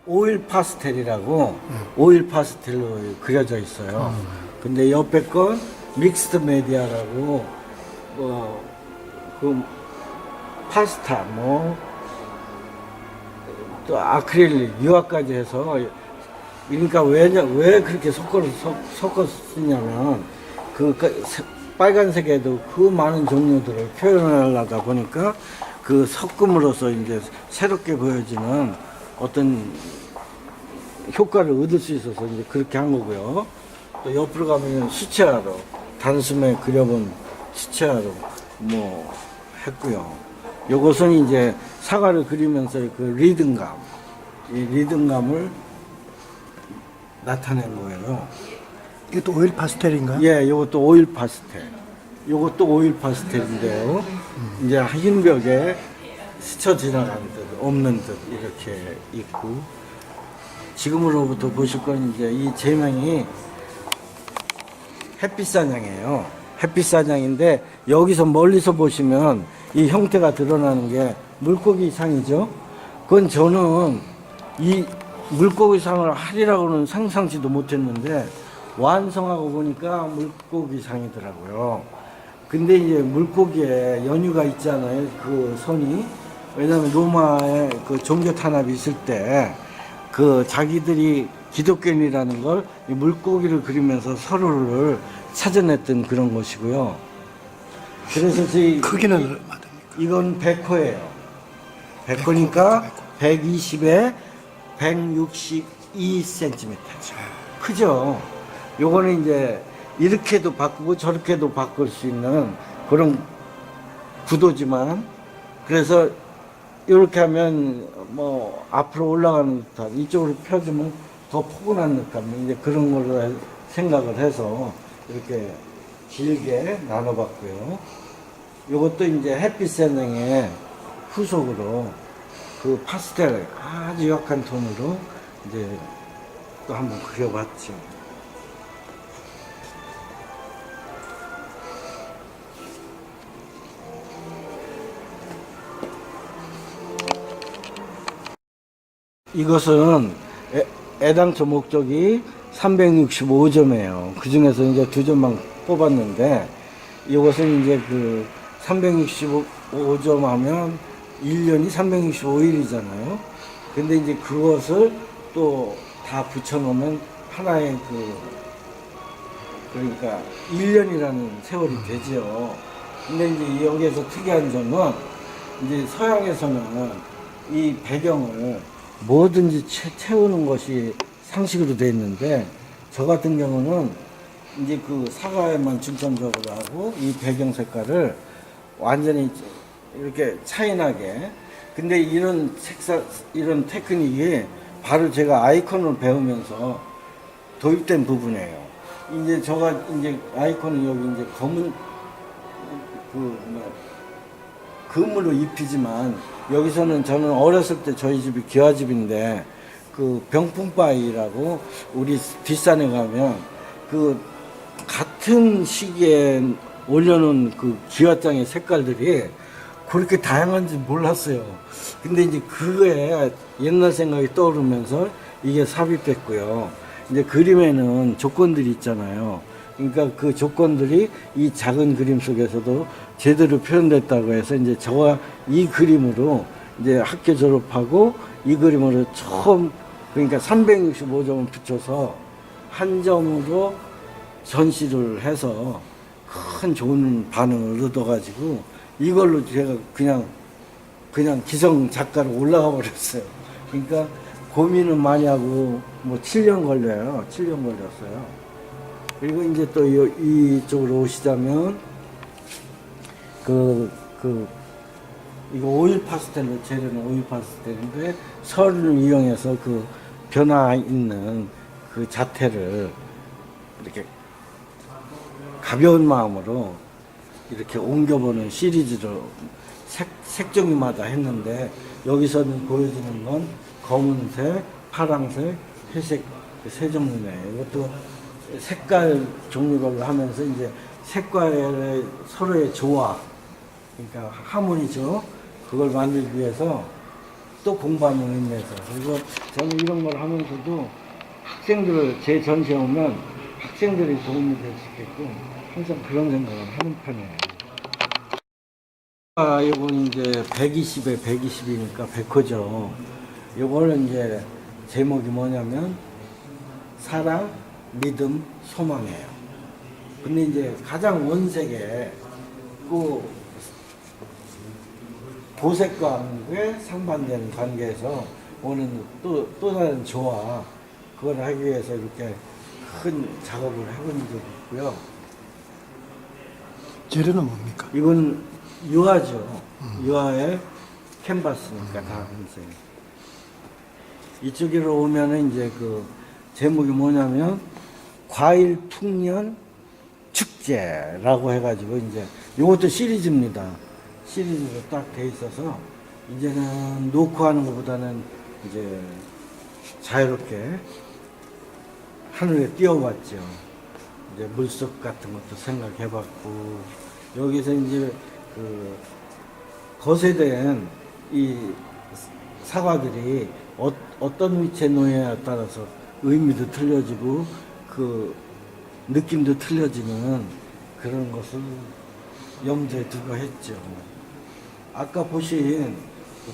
오일 파스텔이라고 오일 파스텔로 그려져 있어요. 근데 옆에 건 믹스드 메디아라고 그 파스타 또 아크릴 유화까지 해서 그러니까 왜 그렇게 섞어 쓰냐면 빨간색에도 그 많은 종류들을 표현하려다 보니까 그 섞음으로써 이제 새롭게 보여지는 어떤 효과를 얻을 수 있어서 이제 그렇게 한 거고요. 또 옆으로 가면 수채화로 단숨에 그려본 수채화로 했고요. 요것은 이제 사과를 그리면서 그 이 리듬감을 나타낸 거예요. 이것도 오일 파스텔인가요? 예, 요것도 오일 파스텔. 요것도 오일 파스텔인데요. 이제 흰 벽에 스쳐 지나가는 듯, 없는 듯 이렇게 있고, 지금으로부터 보실 건 이제 이 제명이 햇빛 사냥이에요. 햇빛 사냥인데 여기서 멀리서 보시면 이 형태가 드러나는 게 물고기 상이죠. 그건 저는 이 물고기 상을 하리라고는 상상치도 못했는데 완성하고 보니까 물고기 상이더라고요. 근데 이제 물고기에 연유가 있잖아요. 그 선이. 왜냐하면 로마에 그 종교 탄압이 있을 때 그 자기들이 기독교인이라는 걸 이 물고기를 그리면서 서로를 찾아냈던 그런 것이고요. 그래서 크기는 얼마입니까? 이건 100호예요. 100호니까 120에 162cm. 크죠? 요거는 이제 이렇게도 바꾸고 저렇게도 바꿀 수 있는 그런 구도지만, 그래서 이렇게 하면 앞으로 올라가는 듯한, 이쪽으로 펴주면 더 포근한 듯한 이제 그런 걸로 생각을 해서 이렇게 길게 나눠봤고요. 요것도 이제 햇빛 세능의 후속으로 그 파스텔 아주 약한 톤으로 이제 또 한번 그려봤죠. 이것은 애당초 목적이 365점이에요. 그 중에서 이제 2점만 뽑았는데, 이것은 이제 그 365점 하면 1년이 365일이잖아요. 근데 이제 그것을 또 다 붙여놓으면 하나의 그러니까 1년이라는 세월이 되죠. 근데 이제 여기에서 특이한 점은 이제 서양에서는 이 배경을 뭐든지 채우는 것이 상식으로 되어 있는데, 저 같은 경우는 이제 그 사과에만 중점적으로 하고 이 배경 색깔을 완전히 이렇게 차이나게. 근데 이런 이런 테크닉이 바로 제가 아이콘을 배우면서 도입된 부분이에요. 이제 이제 아이콘은 여기 이제 검은 금으로 입히지만, 여기서는 저는 어렸을 때 저희 집이 기와집인데 그 병풍바위라고 우리 뒷산에 가면 그 같은 시기에 올려놓은 그 기와장의 색깔들이 그렇게 다양한지 몰랐어요. 근데 이제 그거에 옛날 생각이 떠오르면서 이게 삽입됐고요. 이제 그림에는 조건들이 있잖아요. 그러니까 그 조건들이 이 작은 그림 속에서도 제대로 표현됐다고 해서 이제 저와 이 그림으로 이제 학교 졸업하고 이 그림으로 처음, 그러니까 365점을 붙여서 한 점으로 전시를 해서 큰 좋은 반응을 얻어가지고 이걸로 제가 그냥 기성 작가로 올라가 버렸어요. 그러니까 고민은 많이 하고 7년 걸려요. 7년 걸렸어요. 그리고 이제 또 이쪽으로 오시자면 이거 오일 파스텔로 재료는 오일 파스텔인데, 설을 이용해서 그 변화 있는 그 자태를 이렇게 가벼운 마음으로 이렇게 옮겨보는 시리즈로 색종이마다 했는데, 여기서는 보여주는 건 검은색, 파랑색, 회색 세 종류네요. 이것도 색깔 종류별로 하면서 이제 색깔의 서로의 조화, 그러니까 하모니죠. 그걸 만들기 위해서 또 공부하는 의미에서. 그리고 저는 이런 걸 하면서도 학생들을 제 전시에 오면 학생들이 도움이 될 수 있게끔 항상 그런 생각을 하는 편이에요. 이건 이제 120에 120이니까 100호죠. 이거는 이제 제목이 뭐냐면 사랑, 믿음, 소망이에요. 근데 이제 가장 원색에 그 도색과의 상반되는 관계에서 오는 또 다른 조화, 그걸 하기 위해서 이렇게 큰 작업을 해본 적이 있고요. 재료는 뭡니까? 이건 유화죠. 유화의 캔버스니까 다 한색. 이쪽으로 오면은 이제 그 제목이 뭐냐면 과일 풍년 축제라고 해가지고 이제 이것도 시리즈입니다. 시리즈로 딱 돼 있어서 이제는 놓고 하는 것보다는 이제 자유롭게 하늘에 띄워봤죠. 이제 물속 같은 것도 생각해봤고 여기서 이제 그 거세된 이 사과들이 어떤 위치에 놓여야 따라서 의미도 틀려지고 그 느낌도 틀려지는 그런 것을 염두에 두고 했죠. 아까 보신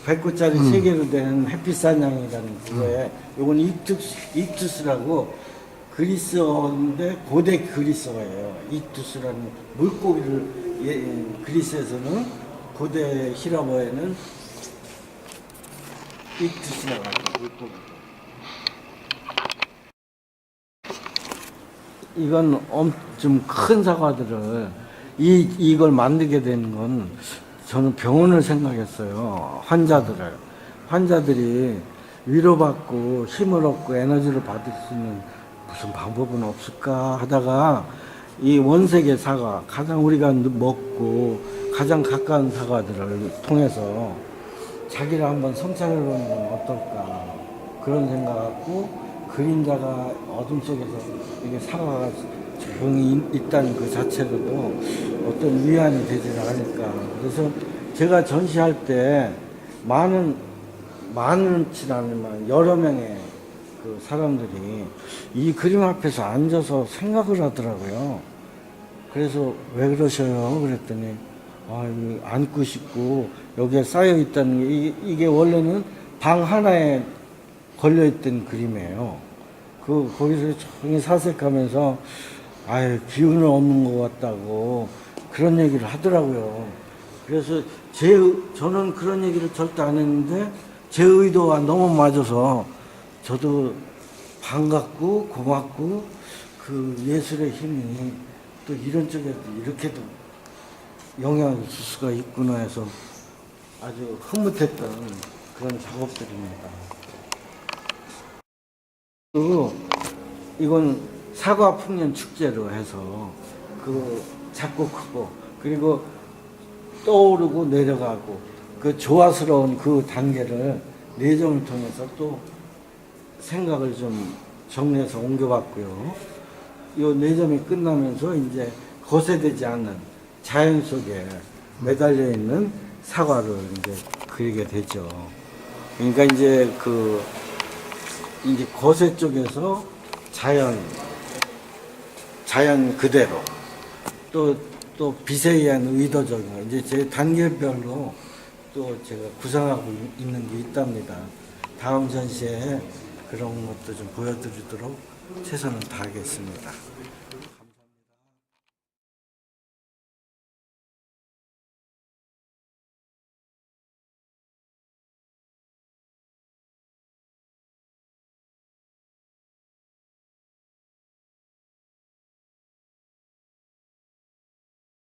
100호짜리 세 개로 된 햇빛 사냥이라는 그거에 요건 익투스라고 그리스어인데 고대 그리스어예요. 익투스라는 물고기를 그리스에서는 고대 히라보에는 익투스라고 하죠. 물고기. 이건 좀 큰 사과들을 이걸 만들게 된 건 저는 병원을 생각했어요. 환자들이 위로받고 힘을 얻고 에너지를 받을 수 있는 무슨 방법은 없을까 하다가 이 원색의 사과, 가장 우리가 먹고 가장 가까운 사과들을 통해서 자기를 한번 성찰해 보는 건 어떨까 그런 생각하고 그림자가 어둠 속에서 이게 사과가 조용히 있다는 그 자체로도 어떤 위안이 되지 않을까. 그래서 제가 전시할 때 많지는 않지만 여러 명의 그 사람들이 이 그림 앞에서 앉아서 생각을 하더라고요. 그래서 왜 그러셔요? 그랬더니 앉고 싶고 여기에 쌓여 있다는 게 이게 원래는 방 하나에 걸려 있던 그림이에요. 거기서 조용히 사색하면서 기운은 없는 것 같다고 그런 얘기를 하더라고요. 그래서 저는 그런 얘기를 절대 안 했는데 제 의도와 너무 맞아서 저도 반갑고 고맙고 그 예술의 힘이 또 이런 쪽에도 이렇게도 영향을 줄 수가 있구나 해서 아주 흐뭇했던 그런 작업들입니다. 그리고 이건 사과 풍년 축제로 해서 그 작고 크고 그리고 떠오르고 내려가고 그 조화스러운 그 단계를 내정을 통해서 또 생각을 좀 정리해서 옮겨봤고요. 이 내점이 끝나면서 이제 거세되지 않는 자연 속에 매달려 있는 사과를 이제 그리게 되죠. 그러니까 이제 이제 거세 쪽에서 자연 그대로 또 빛에 의한 의도적인 거 이제 제 단계별로 또 제가 구상하고 있는 게 있답니다. 다음 전시에 그런 것도 좀 보여드리도록 최선을 다하겠습니다.